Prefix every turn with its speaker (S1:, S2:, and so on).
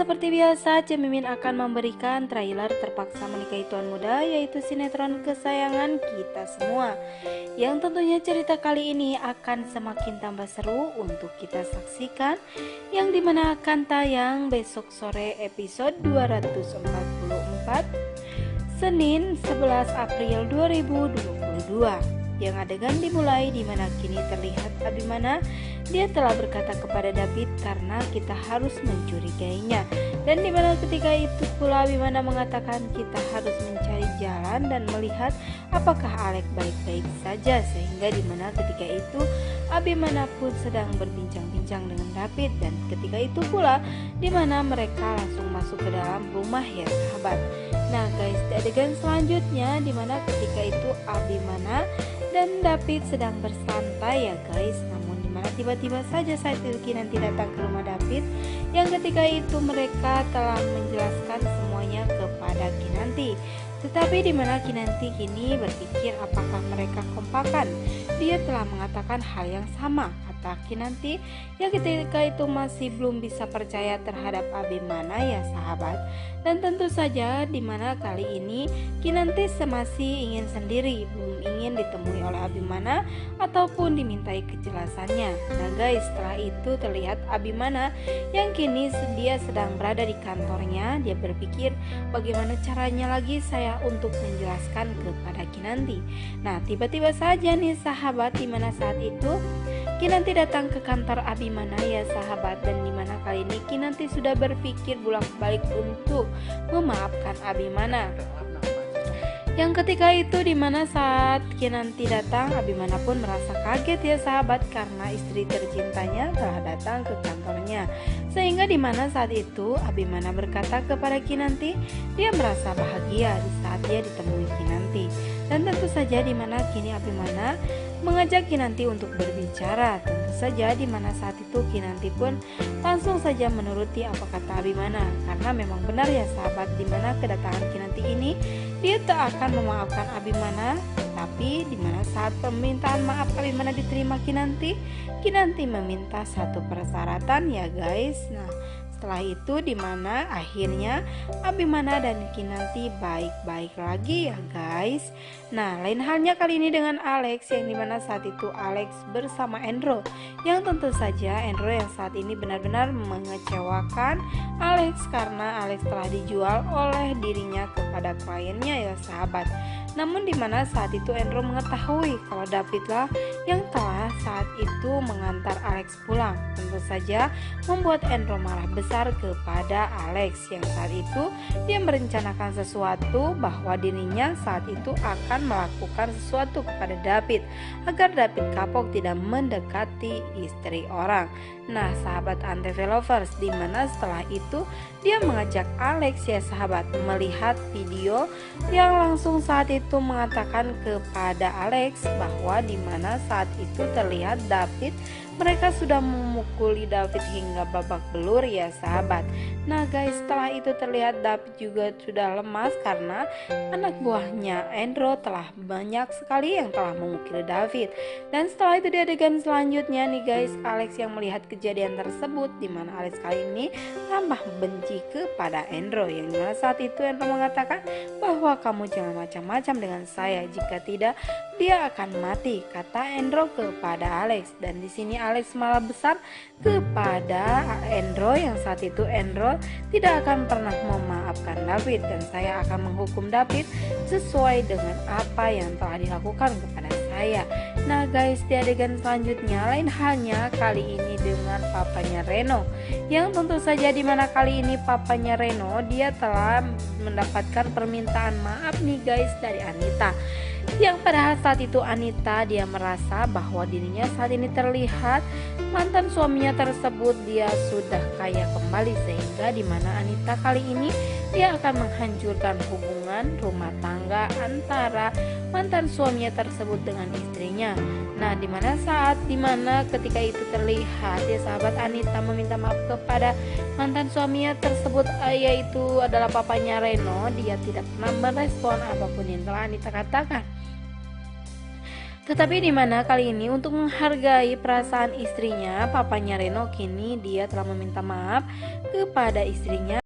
S1: Seperti biasa, Cemimin akan memberikan trailer Terpaksa Menikahi Tuan Muda, yaitu sinetron kesayangan kita semua. Yang tentunya cerita kali ini akan semakin tambah seru untuk kita saksikan, yang dimana akan tayang besok sore episode 244, Senin 11 April 2022. Yang adegan dimulai di mana kini terlihat Abimana dia telah berkata kepada David karena kita harus mencurigainya, dan dimana ketika itu pula Abimana mengatakan kita harus mencari jalan dan melihat apakah Alex baik-baik saja, sehingga dimana ketika itu Abimana pun sedang berbincang-bincang dengan David, dan ketika itu pula dimana mereka langsung masuk ke dalam rumah ya sahabat. Nah guys, di adegan selanjutnya dimana ketika itu Abimana dan David sedang bersantai ya guys, namun dimana tiba-tiba saja saat itu Kinanti datang ke rumah David, yang ketika itu mereka telah menjelaskan semuanya kepada Kinanti. Tetapi dimana Kinanti kini berpikir apakah mereka kompakan. Dia telah mengatakan hal yang sama, kata Kinanti, yang ketika itu masih belum bisa percaya terhadap Abimana ya sahabat. Dan tentu saja dimana kali ini Kinanti masih ingin sendiri, belum ingin ditemui oleh Abimana ataupun dimintai kejelasannya. Nah guys, setelah itu terlihat Abimana yang kini dia sedang berada di kantornya. Dia berpikir bagaimana caranya lagi saya untuk menjelaskan kepada Kinanti. Nah tiba-tiba saja nih sahabat, dimana saat itu Kinanti datang ke kantor Abimana ya sahabat, dan dimana kali ini Kinanti sudah berpikir bolak-balik untuk memaafkan Abimana. Yang ketika itu dimana saat Kinanti datang, Abimana pun merasa kaget ya sahabat, karena istri tercintanya telah datang ke kantornya. Sehingga dimana saat itu Abimana berkata kepada Kinanti dia merasa bahagia di saat dia ditemui Kinanti. Dan tentu saja dimana kini Abimana mengajak Kinanti untuk berbicara. Tentu saja dimana saat itu Kinanti pun langsung saja menuruti apa kata Abimana, karena memang benar ya sahabat, dimana kedatangan Kinanti ini dia tak akan memaafkan Abimana. Tapi dimana saat permintaan maaf Abimana diterima Kinanti meminta satu persyaratan ya guys. Nah setelah itu dimana akhirnya Abimana dan Kinanti baik-baik lagi ya guys. Nah lain halnya kali ini dengan Alex, yang dimana saat itu Alex bersama Endro, yang tentu saja Endro yang saat ini benar-benar mengecewakan Alex karena Alex telah dijual oleh dirinya kepada kliennya ya sahabat. Namun dimana saat itu Endro mengetahui kalau Davidlah yang telah saat itu mengantar Alex pulang, tentu saja membuat Endro marah besar kepada Alex, yang saat itu dia merencanakan sesuatu bahwa dirinya saat itu akan melakukan sesuatu kepada David agar David kapok tidak mendekati istri orang. Nah sahabat Antv Lovers, dimana setelah itu dia mengajak Alex ya sahabat melihat video yang langsung saat itu mengatakan kepada Alex bahwa dimana saat itu terlihat David, mereka sudah memukuli David hingga babak belur ya sahabat. Nah guys, setelah itu terlihat David juga sudah lemas karena anak buahnya Endro telah banyak sekali yang telah memukuli David. Dan setelah itu di adegan selanjutnya nih guys, Alex yang melihat kejadian tersebut, dimana Alex kali ini tambah benci kepada Endro, yang dimana saat itu Endro mengatakan bahwa kamu jangan macam-macam dengan saya, jika tidak dia akan mati, kata Endro kepada Alex. Dan di sini Alex malah besar kepada Endro, yang saat itu Endro tidak akan pernah memaafkan David, dan saya akan menghukum David sesuai dengan apa yang telah dilakukan kepada saya. Nah guys, di adegan selanjutnya lain halnya kali ini dengan papanya Reno, yang tentu saja dimana kali ini papanya Reno dia telah mendapatkan permintaan maaf nih guys dari Anita, yang padahal saat itu Anita dia merasa bahwa dirinya saat ini terlihat mantan suaminya tersebut dia sudah kaya kembali, sehingga dimana Anita kali ini dia akan menghancurkan hubungan rumah tangga antara mantan suaminya tersebut dengan istrinya. Nah dimana ketika itu terlihat ya sahabat, Anita meminta maaf kepada mantan suaminya tersebut, yaitu adalah papanya Reno. Dia tidak pernah merespon apapun yang telah Anita katakan. Tetapi di mana kali ini untuk menghargai perasaan istrinya, papanya Reno kini dia telah meminta maaf kepada istrinya